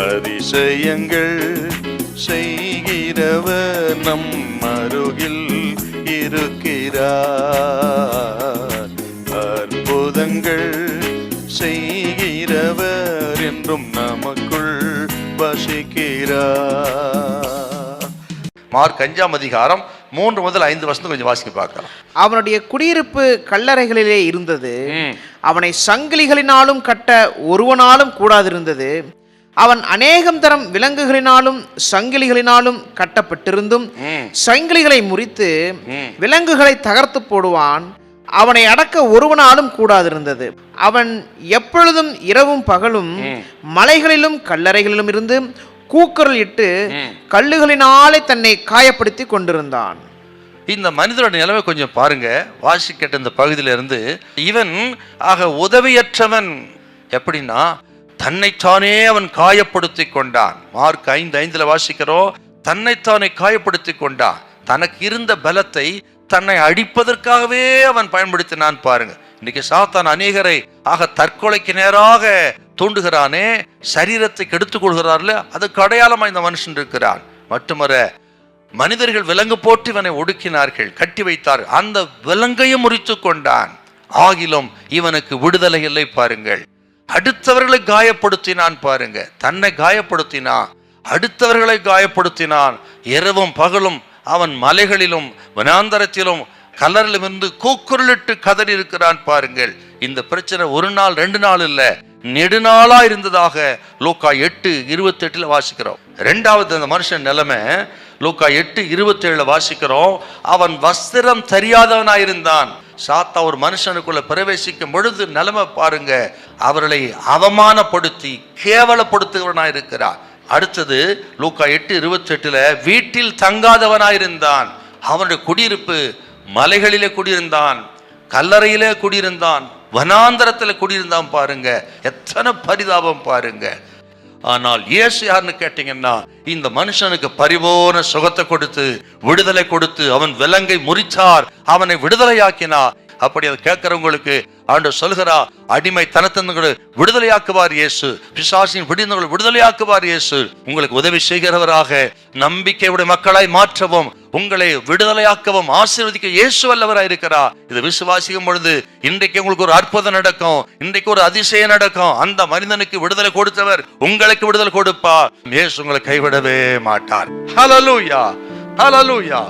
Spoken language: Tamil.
அதிசயங்கள் செய்கிறவர் நம் அருகில் இருக்கிறார். அற்புதங்கள் செய்கிறவர் என்றும் நமக்குள் வசிக்கிறார். மார்க் 5ஆம் அதிகாரம் 3 முதல் 5 வசனம் கொஞ்சம் வாசிக்க பார்க்கலாம். அவனுடைய குடியிருப்பு கல்லறைகளிலே இருந்தது. அவனை சங்கிலிகளினாலும் கட்ட ஒருவனாலும் கூடாதிருந்தது. அவன் அநேகம் தரம் விலங்குகளினாலும் சங்கிலிகளினாலும் கட்டப்பட்டிருந்தும் சங்கிலிகளை முறித்து விலங்குகளை தகர்த்து போடுவான். அவனை அடக்க ஒருவனாலும் கூடாதிருந்தது. அவன் எப்பொழுதும் இரவும் பகலும் மலைகளிலும் கல்லறைகளிலும் இருந்து கூக்குரல் இட்டு கல்லுகளினாலே தன்னை காயப்படுத்தி கொண்டிருந்தான். இந்த மனிதனோட நிலைமை கொஞ்சம் பாருங்க. வாசிக்கட்ட இந்த பகுதியில இருந்து இவன் ஆக உதவியற்றவன். எப்படின்னா தன்னைத்தானே அவன் காயப்படுத்தி கொண்டான். மார்க் 5:5 வாசிக்கிறோம். தன்னைத்தானே காயப்படுத்தி கொண்டான். தனக்கு இருந்த பலத்தை தன்னை அடிப்பதற்காகவே அவன் பயன்படுத்தினான். பாருங்க, இன்னைக்கு சாத்தான் அநேகரை ஆக தற்கொலைக்கு நேராக தூண்டுகிறானே, சரீரத்தை கெடுத்துக் கொள்கிறார்ல, அதுக்கு அடையாளமா இந்த மனுஷன் இருக்கிறான். மட்டுமற மனிதர்கள் விலங்கு போட்டு இவனை ஒடுக்கினார்கள், கட்டி வைத்தார்கள். அந்த விலங்கையும் முறித்து கொண்டான். ஆகிலும் இவனுக்கு விடுதலை இல்லை. பாருங்கள், அடுத்தவர்களை காயப்படுத்தினான். பாருங்க, தன்னை காயப்படுத்தினான், அடுத்தவர்களை காயப்படுத்தினான். இரவும் பகலும் அவன் மலைகளிலும் வனாந்தரத்திலும் கல்லறையிலும் இருந்து கூக்குரலிட்டு கதறி இருக்கிறான். பாருங்கள், இந்த பிரச்சனை ஒரு நாள் 2 நாள் இல்ல, நெடுநாளா இருந்ததாக லூக்கா 8:28 வாசிக்கிறோம். இரண்டாவது அந்த மனுஷன் நிலைமை லூக்கா 8:27 வாசிக்கிறோம். அவன் வஸ்திரம் தெரியாதவனாயிருந்தான். சாத்தா ஒரு மனுஷனுக்குள்ள பிரவேசிக்கும் பொழுது நிலைமை பாருங்க, அவர்களை அவமானப்படுத்தி கேவலப்படுத்துகிறவனாயிருக்கிறான். அடுத்தது லூக்கா 8:28 வீட்டில் தங்காதவனாயிருந்தான். அவனுடைய குடியிருப்பு மலைகளிலே குடியிருந்தான், கல்லறையிலே குடியிருந்தான், வனாந்தரத்தில் குடியிருந்தான். பாருங்க, எத்தனை பரிதாபம் பாருங்க. ஆனால் இயேசு யாருன்னு கேட்டீங்கன்னா, இந்த மனுஷனுக்கு பரிபூர்ண சுகத்தை கொடுத்து விடுதலை கொடுத்து அவன் விலங்கை முறிச்சார், அவனை விடுதலையாக்கினார். அப்படி அதை கேட்கிறவங்களுக்கு ஆண்டவர் சொல்கிறா, அடிமைத்தனத்திலிருந்து விடுதலையாக்குவார் இயேசு, பிசாசின் பிடிந்தவர்களை விடுதலையாக்குவார் இயேசு. உங்களுக்கு உதவி செய்கிறவராக நம்பிக்கையுடைய மக்களாய் மாற்றவும், உங்களை விடுதலையாக்கவும் ஆசீர்வதிக்க இயேசு வல்லவராய் இருக்கிறார். இது விசுவாசிக்கும் பொழுது இன்றைக்கு உங்களுக்கு ஒரு அற்புதம் நடக்கும், இன்றைக்கு ஒரு அதிசயம் நடக்கும். அந்த மனிதனுக்கு விடுதலை கொடுத்தவர் உங்களுக்கு விடுதலை கொடுப்பார். இயேசு உங்களை கைவிடவே மாட்டார். ஹல்லேலூயா, ஹல்லேலூயா.